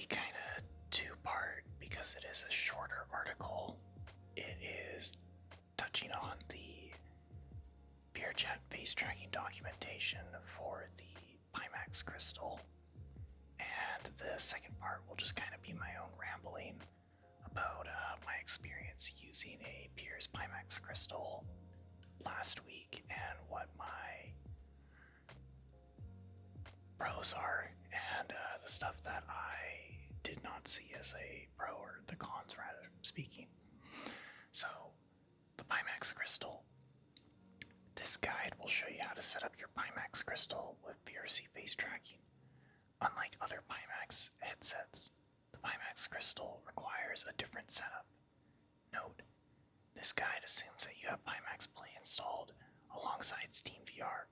be kind of two-part because it is a shorter article. It is touching on the VRChat face tracking documentation for the Pimax Crystal. And the second part will just kind of be my own rambling about my experience using a Pierce Pimax Crystal last week and what my pros are and the stuff that I did not see as a pro, or the cons rather speaking. So, the Pimax Crystal. This guide will show you how to set up your Pimax Crystal with VRC face tracking. Unlike other Pimax headsets, the Pimax Crystal requires a different setup. Note, this guide assumes that you have Pimax Play installed alongside SteamVR.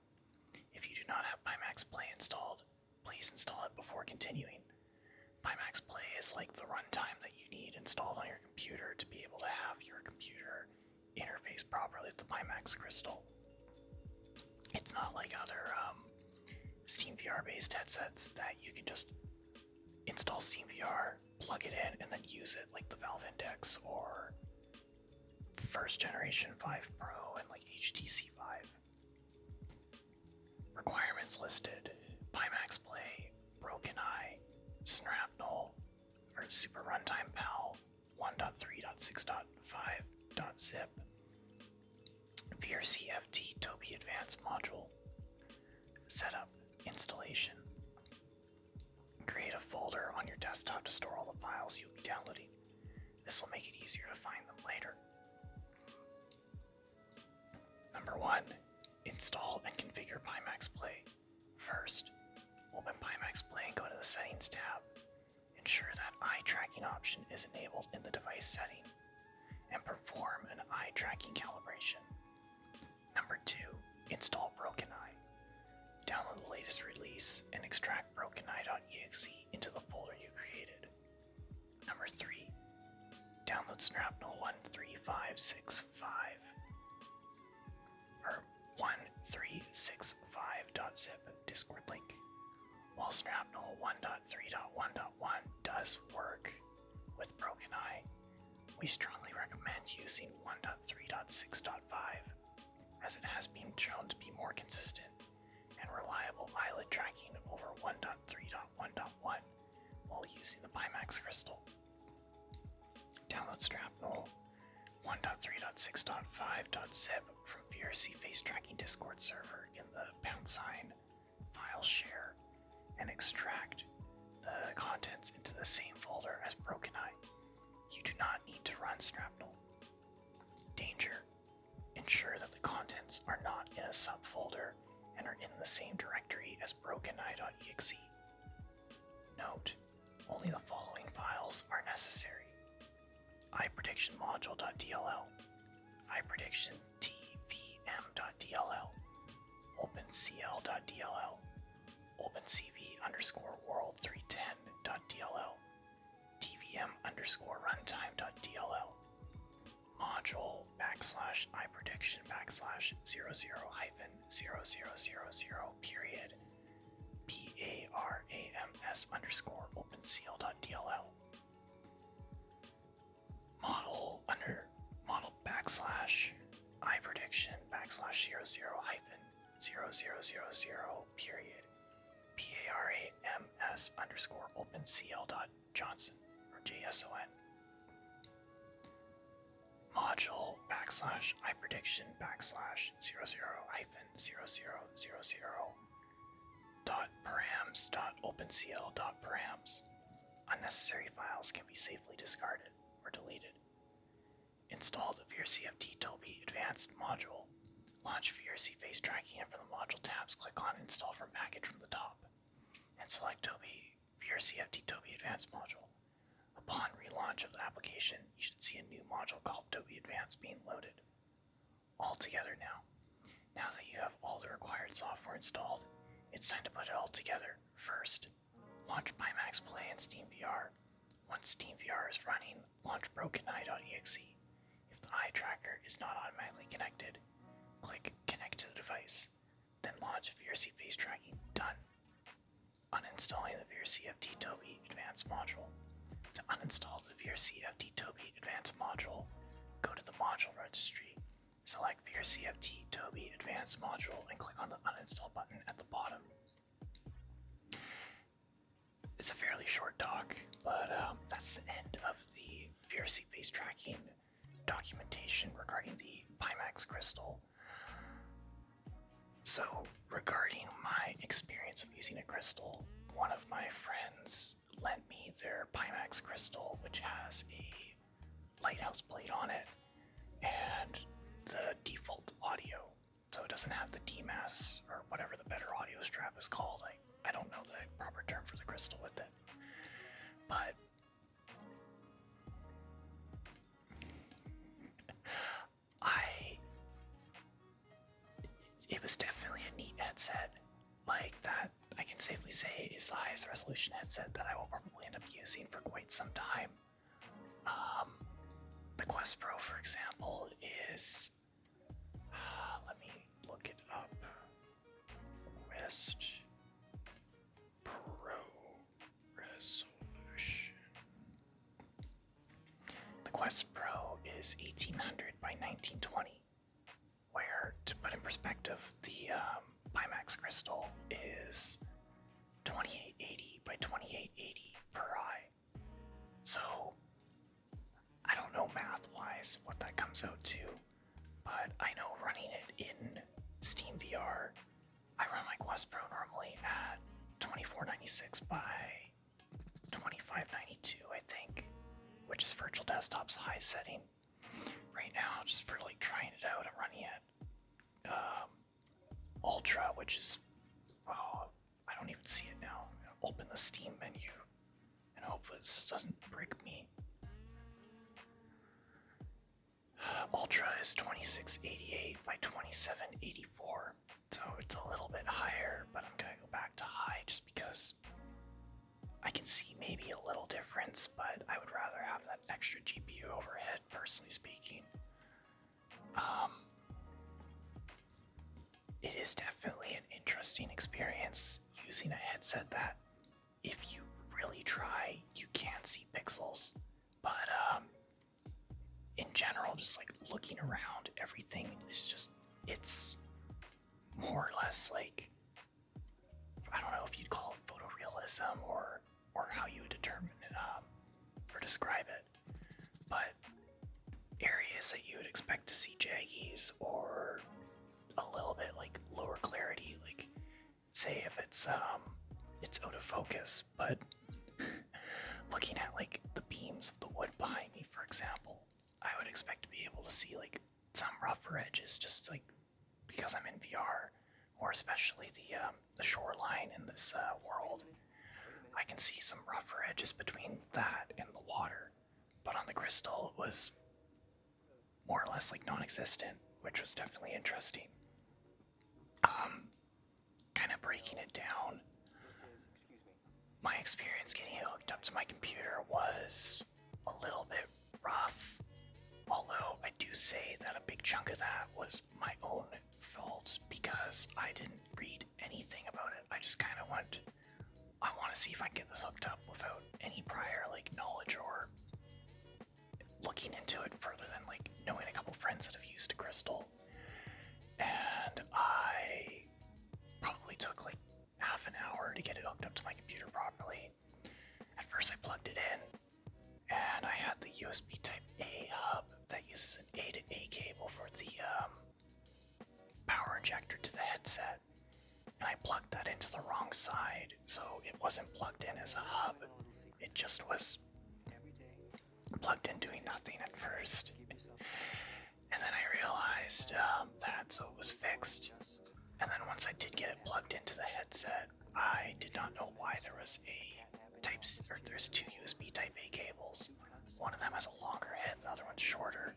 If you do not have Pimax Play installed, please install it before continuing. Pimax Play is like the runtime that you need installed on your computer to be able to have your computer interface properly with the Pimax Crystal. It's not like other SteamVR based headsets that you can just install SteamVR, plug it in, and then use it like the Valve Index or first generation 5 Pro and like HTC Vive. Requirements listed: Pimax Play, Broken Eye, Snapnel, or Super Runtime PAL 1.3.6.5.zip, VRCFT Tobii Advanced Module. Setup, installation. Create a folder on your desktop to store all the files you'll be downloading. This will make it easier to find them later. Number 1. Install and configure Pimax Play. First, open Pimax Play and go to the Settings tab. Ensure that eye tracking option is enabled in the device setting, and perform an eye tracking calibration. Number 2. Install Broken Eye. Download the latest release and extract brokeneye.exe into the folder you created. Number 3. Download Snapnel 13565 or 1365.zip Discord link. While Snapnel 1.3.1.1 does work with Broken Eye, we strongly recommend using 1.3.6.5 as it has been shown to be more consistent and reliable eyelid tracking over 1.3.1.1 while using the Pimax Crystal. Download Snapnel 1.3.6.5.zip from VRC Face Tracking Discord server in the #file share and extract the contents into the same folder as Broken Eye. You do not need to run Snapnel. Danger: ensure that the contents are not in a subfolder and are in the same directory as brokeneye.exe. Note, only the following files are necessary: eyePredictionModule.dll, eyePredictionTVM.dll, OpenCL.dll, OpenCV_World310.dll, TVM_Runtime.dll, module /eyeprediction/00-0000 period PARAMS_OpenCL.dll, model /eyeprediction/00-0000 period PARAMS_OpenCL.Johnson or JSON, module /eyeprediction/00-00-params.OpenCL.params. Unnecessary files can be safely discarded or deleted. Install the VRCFT Tobii Advanced Module. Launch VRC Face Tracking, and from the Module tabs, click on Install from Package from the top, and select VRCFT Tobii Advanced Module. Upon relaunch of the application, you should see a new module called Tobii Advanced being loaded. All together now. Now that you have all the required software installed, it's time to put it all together. First, launch Pimax Play and SteamVR. Once SteamVR is running, launch brokeneye.exe. If the eye tracker is not automatically connected, click Connect to the device. Then launch VRC Face Tracking. Done. uninstalling the VRCFT Toby Advanced module. To uninstall the VRCFT Toby Advanced module, go to the module registry, select VRCFT Toby Advanced module, and click on the uninstall button at the bottom. It's a fairly short doc, but that's the end of the VRC face tracking documentation regarding the Pimax Crystal. So, regarding my experience of using a crystal, one of my friends lent me their Pimax Crystal, which has a lighthouse plate on it and the default audio. So it doesn't have the DMAS or whatever the better audio strap is called. I don't know the proper term for the crystal with it. But it was definitely a neat headset. Like that, I can safely say is the highest resolution headset that I will probably end up using for quite some time. The Quest Pro, for example, is let me look it up. Quest Pro resolution. The Quest Pro is 1800 by 1920. Where, to put in perspective, the Pimax Crystal is 2880 by 2880 per eye. So, I don't know math-wise what that comes out to, but I know running it in Steam VR, I run my Quest Pro normally at 2496 by 2592, I think, which is Virtual Desktop's high setting. Right now, just for like trying it out, I'm running at Ultra, which is, I don't even see it now. I'm gonna open the Steam menu and hope this doesn't brick me. Ultra is 2688 by 2784, so it's a little bit higher, but I'm gonna go back to high just because I can see maybe a little difference, but I would rather have that extra GPU overhead, personally speaking. It is definitely an interesting experience using a headset that, if you really try, you can see pixels. But in general, just like looking around, everything is just, it's more or less like, I don't know if you'd call it photorealism or how you would determine it or describe it, but areas that you would expect to see jaggies or a little bit like lower clarity, like say if it's out of focus, but looking at like the beams of the wood behind me, for example, I would expect to be able to see like some rougher edges, just like because I'm in VR, or especially the shoreline in this world. I can see some rougher edges between that and the water, but on the crystal it was more or less like non-existent, which was definitely interesting. Kind of breaking it down, my experience getting it hooked up to my computer was a little bit rough, although I do say that a big chunk of that was my own fault because I didn't read anything about it. I just kind of I want to see if I can get this hooked up without any prior like knowledge or looking into it further than like knowing a couple friends that have used a crystal. And I probably took like half an hour to get it hooked up to my computer properly. At first I plugged it in and I had the USB type A hub that uses an A to A cable for the power injector to the headset, and I plugged that into the wrong side, so it wasn't plugged in as a hub. It just was plugged in doing nothing at first. And then I realized that, so it was fixed. And then once I did get it plugged into the headset, I did not know why there was there's two USB type A cables. One of them has a longer head, the other one's shorter.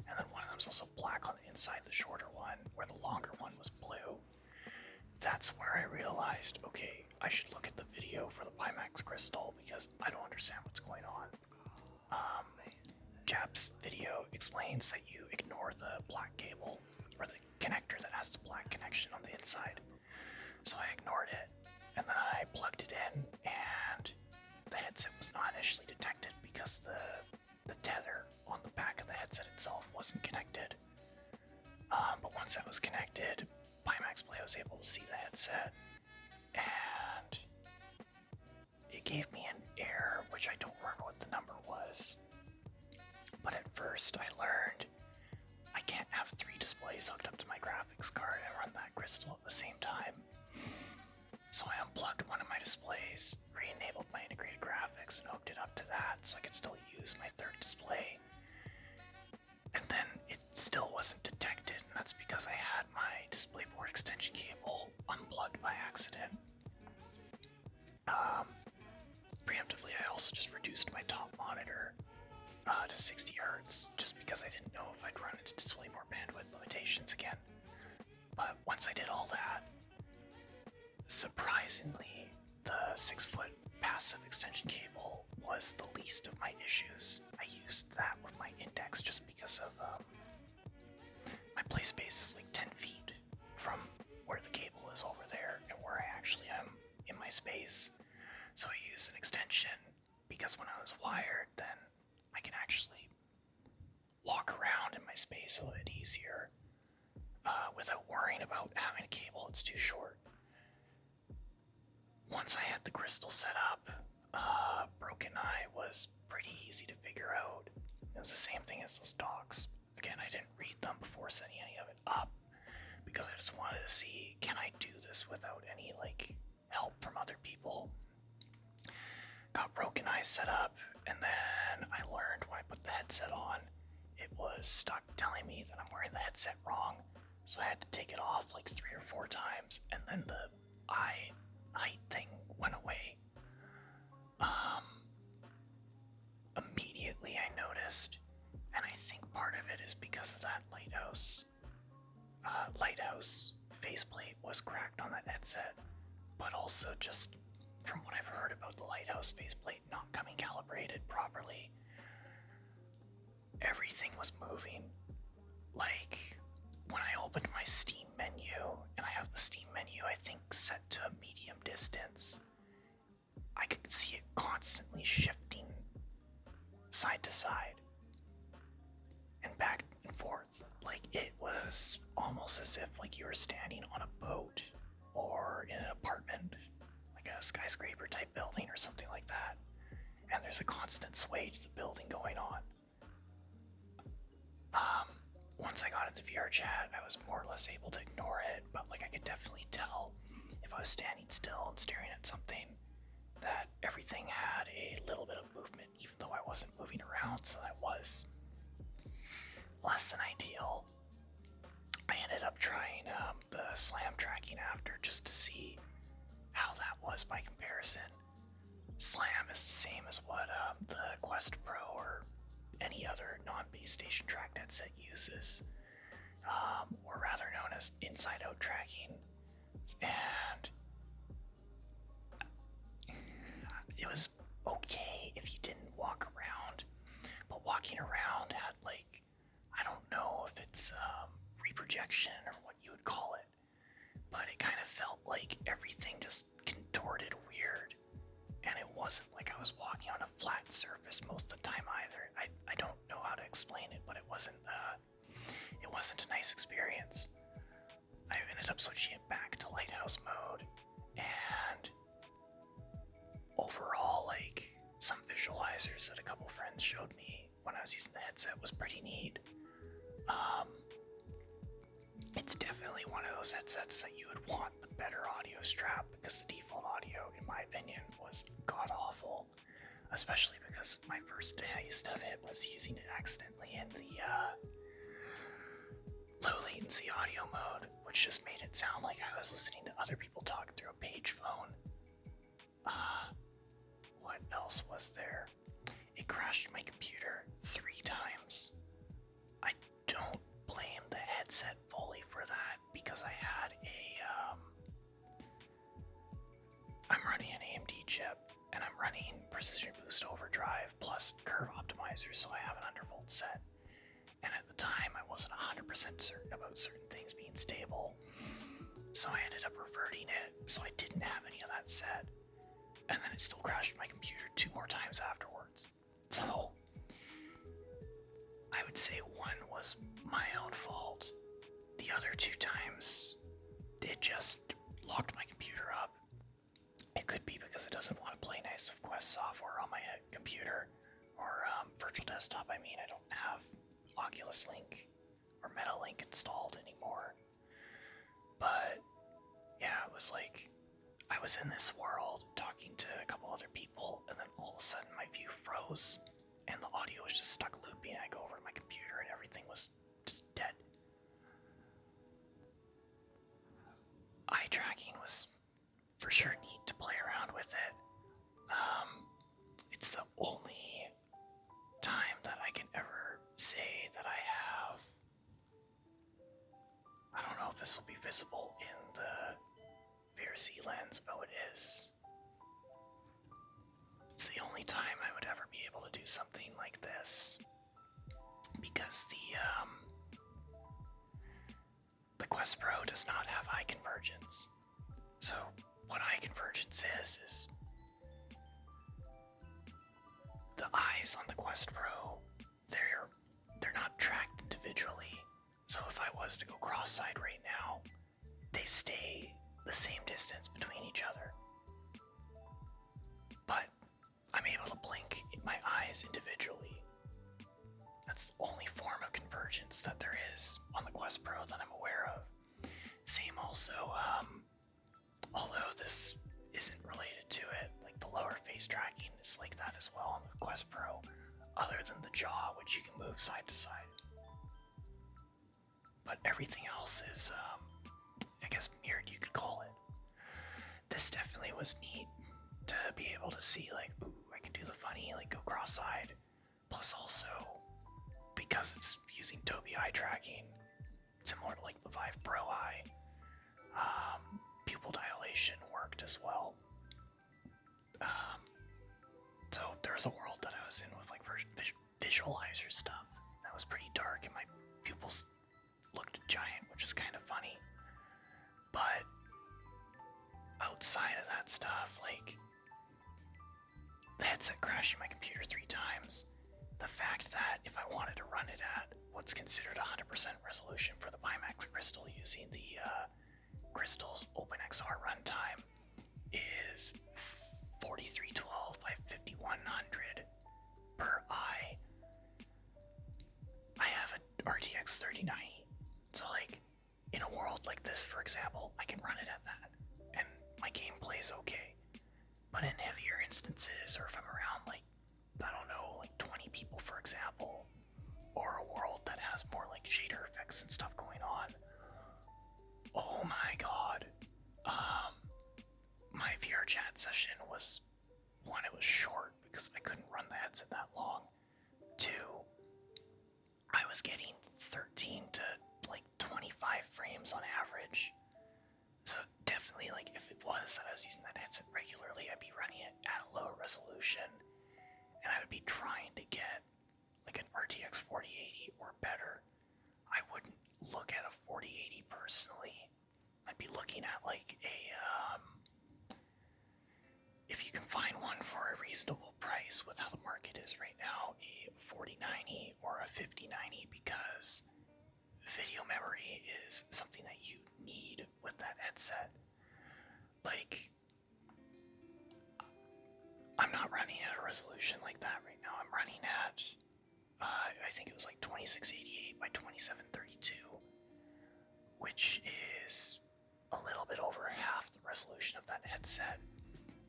And then one of them's also black on the inside, the shorter one, where the longer one was blue. That's where I realized, okay, I should look at the video for the Pimax Crystal because I don't understand what's going on. Jab's video explains that you ignore the black cable, or the connector that has the black connection on the inside. So I ignored it, and then I plugged it in, because the tether on the back of the headset itself wasn't connected. But once that was connected, Pimax Play was able to see the headset, and it gave me an error, which I don't remember what the number was. But at first I learned I can't have 3 displays hooked up to my graphics card and run that crystal at the same time. So I unplugged one of my displays, re-enabled my integrated graphics, and hooked it up to that so I could still use my 3rd display. And then it still wasn't detected, and that's because I had my DisplayPort extension cable unplugged by accident. Preemptively, I also just reduced my top monitor to 60 Hz, just because I didn't know if I'd run into DisplayPort bandwidth limitations again. But once I did all that, surprisingly, the 6-foot passive extension cable was the least of my issues. I used that with my index just because of my play space is like 10 feet from where the cable is over there and where I actually am in my space. So I use an extension because when I was wired, then I can actually walk around in my space a little bit easier without worrying about having a cable that's too short. Once I had the crystal set up, Broken Eye was pretty easy to figure out. It was the same thing as those docs. Again, I didn't read them before setting any of it up because I just wanted to see, can I do this without any help from other people? Got Broken Eye set up, and then I learned when I put the headset on, it was stuck telling me that I'm wearing the headset wrong, so I had to take it off 3 or 4 times, and then the eye height thing went away. Immediately I noticed, and I think part of it is because of that lighthouse faceplate was cracked on that headset, but also just from what I've heard about the lighthouse faceplate not coming calibrated properly, everything was moving. When I opened my Steam menu, and I have the Steam menu I think set to medium distance, I could see it constantly shifting side to side and back and forth. It was almost as if you were standing on a boat or in an apartment, a skyscraper type building or something like that, and there's a constant sway to the building going on. Once I got into VRChat, I was more or less able to ignore it, but I could definitely tell if I was standing still and staring at something that everything had a little bit of movement, even though I wasn't moving around, so that was less than ideal. I ended up trying the slam tracking after just to see how that was by comparison. Slam is the same as what the Quest Pro or any other non-base station tracked headset uses, or rather known as inside-out tracking. And it was okay if you didn't walk around, but walking around had I don't know if it's reprojection or what you would call it, but it kind of felt like everything just contorted weird, and it wasn't like I was walking on a flat surface most of the time either. I don't know how to explain it, but it wasn't a nice experience. I ended up switching it back to lighthouse mode, and overall, some visualizers that a couple friends showed me when I was using the headset was pretty neat. It's definitely one of those headsets that you would want the better audio strap, because the default audio, in my opinion, was god-awful. Especially because my first taste of it was using it accidentally in the low latency audio mode, which just made it sound like I was listening to other people talk through a page phone. What else was there? It crashed my computer 3 times. I don't blame the headset fully for that, because I had I'm running an AMD chip, and I'm running Precision Boost Overdrive plus Curve Optimizer, so I have an undervolt set. And at the time, I wasn't 100% certain about certain things being stable, so I ended up reverting it, so I didn't have any of that set. And then it still crashed my computer 2 more times afterwards. So, I would say one was my own fault. The other 2 times, it just locked my computer up. It could be because it doesn't want to play nice with Quest software on my computer, or virtual desktop. I mean, I don't have Oculus Link or MetaLink installed anymore. But yeah, it was like I was in this world talking to a couple other people, and then all of a sudden my view froze and the audio was just stuck looping. I go over to my computer and everything was just dead. Eye tracking was for sure neat to play around with it. It's the only time that I can ever say that I have. I don't know if this will be visible in the VRC lens. Oh, it is. It's the only time I would ever be able to do something like this, because the Quest Pro does not have eye convergence. So what eye convergence is the eyes on the Quest Pro, they're not tracked individually. So if I was to go cross-eyed right now, they stay the same distance between each other. But I'm able to blink my eyes individually. That's the only form of convergence that there is on the Quest Pro that I'm aware of. Same also, although this isn't related to it, like the lower face tracking is like that as well on the Quest Pro, other than the jaw, which you can move side to side. But everything else is, I guess, mirrored, you could call it. This definitely was neat to be able to see, like, ooh, I can do the funny, like, go cross-eyed. Plus also, because it's using Tobii eye tracking, similar to, like, the Vive Pro Eye, pupil dilation worked as well. So there was a world that I was in with, like, visualizer stuff that was pretty dark, and my pupils looked giant, which is kind of funny. But outside of that stuff, like the headset crashing my computer 3 times, the fact that if I wanted to run it at what's considered 100% resolution for the Pimax Crystal using the Crystal's OpenXR runtime is 4312 by 5100 per eye. I have an RTX 3090, so like in a world like this, for example, I can run it at that, and my gameplay is okay. But in heavier instances, or if I'm around, like, I don't know, like 20 people, for example, or a world that has more like shader effects and stuff going on, oh my god. My VRChat session was, one, it was short because I couldn't run the headset that long. 2, I was getting 13 to like 25 frames on average. So definitely, like, if it was that I was using that headset regularly, I'd be running it at a lower resolution, and I would be trying to get like an RTX 4080 or better. I wouldn't look at a 4080 personally. I'd be looking at like a, if you can find one for a reasonable price with how the market is right now, a 4090 or a 5090, because video memory is something that you need with that headset. Like, I'm not running at a resolution like that right now. I'm running at, I think it was like 2688 by 2732, which is a little bit over half the resolution of that headset.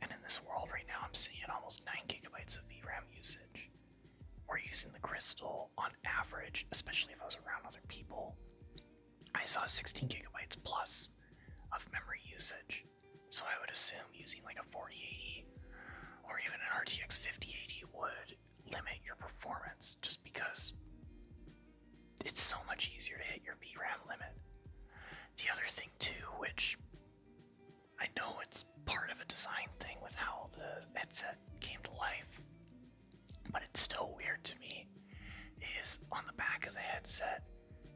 And in this world right now, I'm seeing almost 9 gigabytes of VRAM usage. We're using the Crystal on average, especially if I was around other people, I saw 16 gigabytes plus of memory usage. So I would assume using like a 4080 or even an RTX 5080 would limit your performance, just because it's so much easier to hit your VRAM limit. The other thing too, which I know it's part of a design thing with how the headset came to life, but it's still weird to me, is on the back of the headset,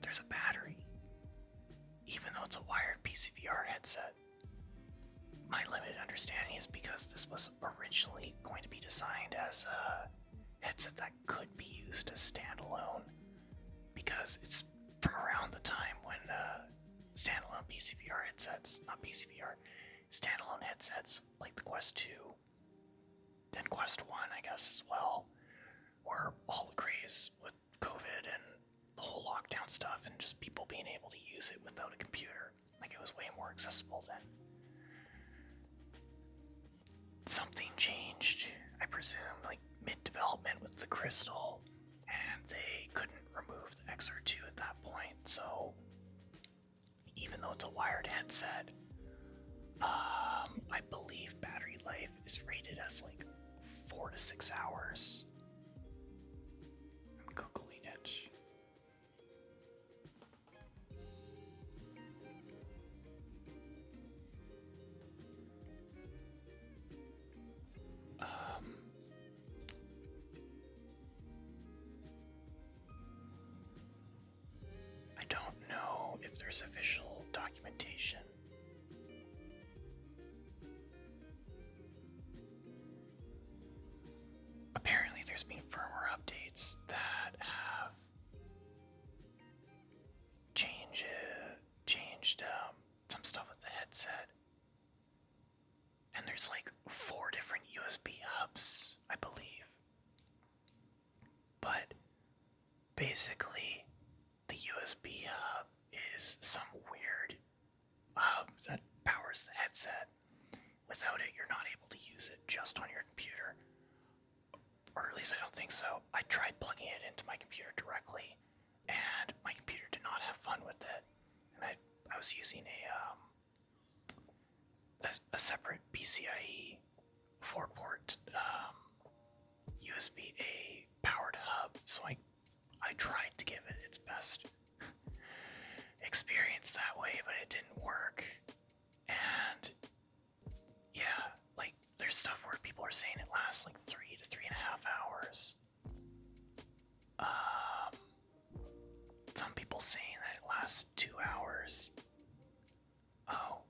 there's a battery. Even though it's a wired PCVR headset. My limited understanding is because this was originally going to be designed as a headset that could be used as standalone, because it's from around the time when standalone PCVR headsets, not PCVR, standalone headsets like the Quest 2, then Quest 1, I guess, as well, were all the craze with COVID and the whole lockdown stuff and just people being able to use it without a computer. Like, it was way more accessible then. Something changed, I presume, like mid-development with the Crystal, and they couldn't remove the XR2 at that point, so even though it's a wired headset, I believe battery life is rated as like 4 to 6 hours. I'm Googling it. I don't know if there's official documentation. Apparently there's been firmware updates that have changed some stuff with the headset. And there's like 4 different USB hubs, I believe. But basically, the USB hub is some weird hub that powers the headset. Without it, you're not able to use it just on your computer. Or at least I don't think so. I tried plugging it into my computer directly, and my computer did not have fun with it. And I was using a separate PCIe 4-port USB-A powered hub, so I tried to give it its best experience that way, but it didn't work. And yeah, like, there's stuff where people are saying it lasts like 3 to 3.5 hours. Some people saying that it lasts 2 hours. Oh,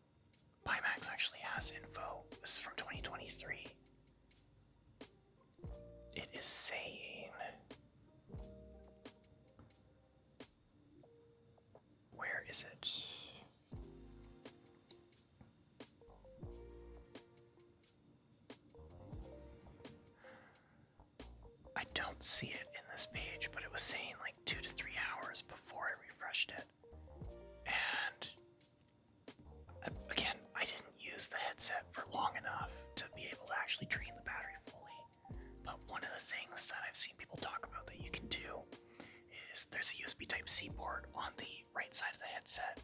Pimax actually has info. This is from 2023. It is saying, where is it? I don't see it in this page, but it was saying like 2 to 3 hours before I refreshed it. And again, I didn't use the headset for long enough to be able to actually drain the battery fully. But one of the things that I've seen people talk about that you can do is there's a USB Type-C port on the right side of the headset.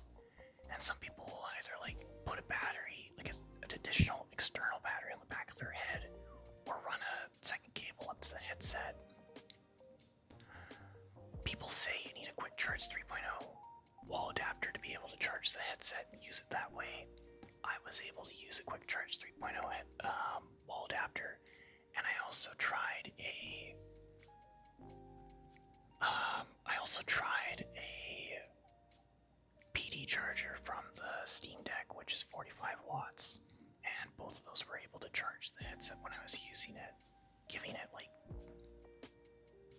And some people will either like put a battery, like an additional external battery on the back of their head, or run a second cable up to the headset. People say you need a Quick Charge 3.0 wall adapter to be able to charge the headset and use it that way. I was able to use a Quick Charge 3.0 wall adapter, and I also tried a PD charger from the Steam Deck, which is 45 watts, and both of those were able to charge the headset when I was using it, giving it like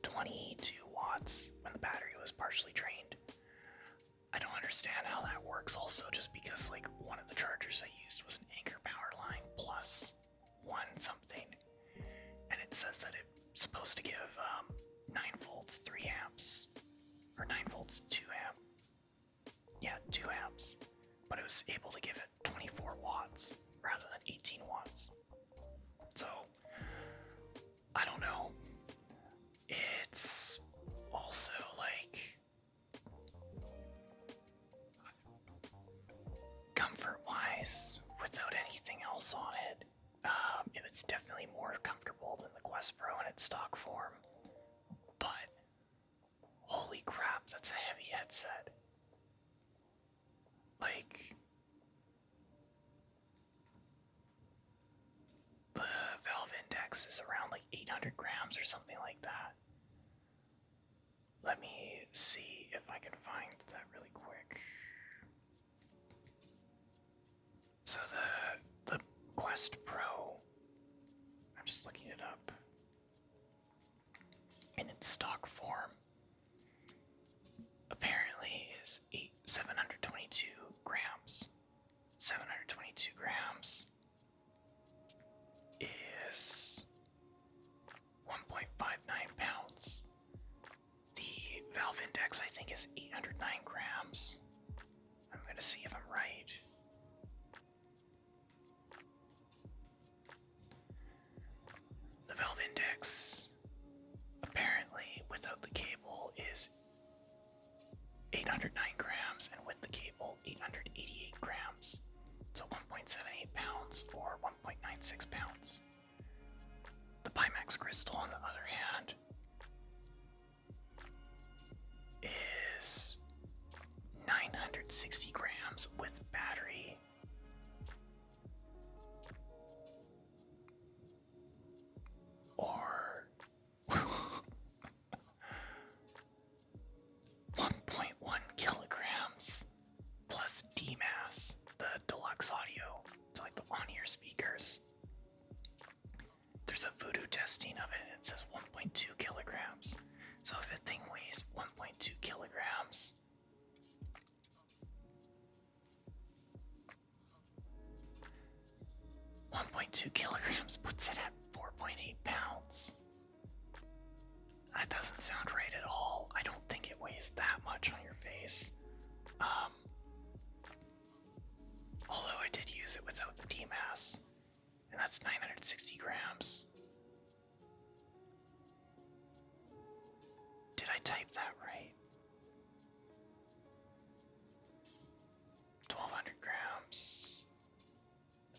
22 watts when the battery was partially drained. I don't understand how that works also, just because like one of the chargers I used was an Anchor power line plus one something, and it says that it's supposed to give 9 volts 3 amps, or 9 volts 2 amp, yeah, 2 amps, but it was able to give it 24 watts rather than 18 watts. So I don't know. It's also like, comfort-wise, without anything else on it, it's definitely more comfortable than the Quest Pro in its stock form. But holy crap, that's a heavy headset. Like, the valve index is around like 800 grams or something like that. Let me see if I can find that really quick. So the Quest Pro, I'm just looking it up. in its stock form apparently is 722 grams. 722 grams is 1.59 pounds. The valve index, I think, is 809 grams. I'm going to see if I'm right. The valve index, apparently, without the cable, is 809 grams, and with the cable, 888 grams. So 1.78 pounds or 1.96 pounds. The Pimax Crystal, on the other hand, is 960 grams with battery. Or 1.1 kilograms plus DMAS, the deluxe audio. It's like the on-ear speakers. There's a voodoo testing of it, and it says 1.2 kilograms. So if a thing weighs 1.2 kilograms, puts it at 4.8 pounds. That doesn't sound right at all. I don't think it weighs that much on your face. Although I did use it without the DMAS, and that's 960 grams. Did I type that right? 1200 grams.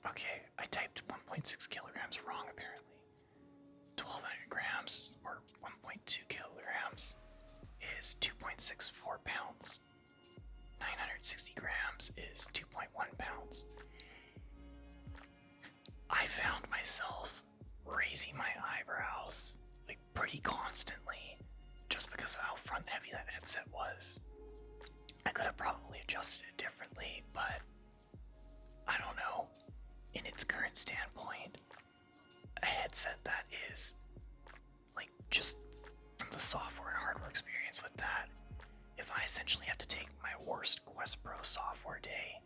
Okay, I typed 1.6 kilograms wrong apparently. 1200 grams, or 1.2 kilograms, is 2.64 pounds. 960 grams is 2.1 pounds. I found myself raising my eyebrows like pretty constantly just because of how front heavy that headset was. I could have probably adjusted it differently, but I don't know. In its current standpoint, a headset that is like just from the software and hardware experience with that, if I essentially had to take my worst Quest Pro software day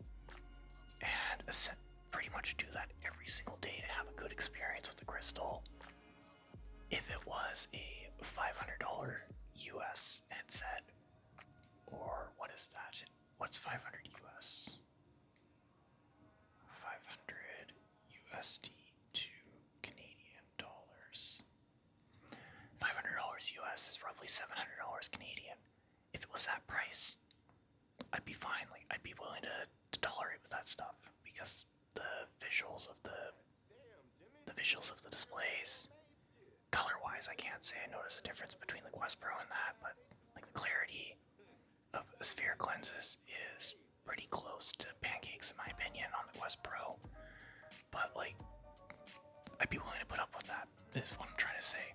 and pretty much do that every single day to have a good experience with the Crystal, if it was a $500 US headset, or what is that? What's 500 US? 500 USD to Canadian dollars. $500 US is roughly $700 Canadian. If it was that price, I'd be fine. Like, I'd be willing to tolerate with that stuff because the visuals of the displays, color-wise, I can't say I notice a difference between the Quest Pro and that, but like the clarity of spheric lenses is pretty close to pancakes in my opinion on the Quest Pro. But like, I'd be willing to put up with that, is what I'm trying to say.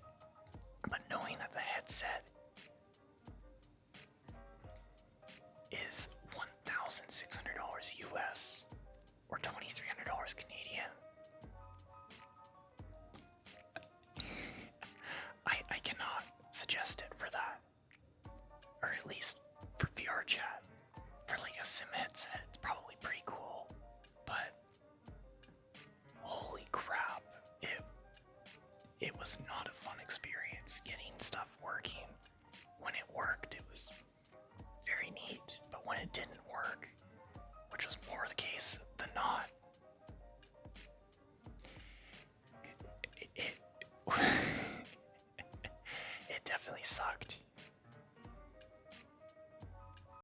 But knowing that the headset is $1,600 US or $2,300 Canadian, I cannot suggest it for that. Or at least for VRChat. For like a sim headset, it's probably pretty cool. But holy crap, it was not a fun experience getting stuff working. When it worked, it was very neat, but when it didn't work, which was more the case than not, it definitely sucked.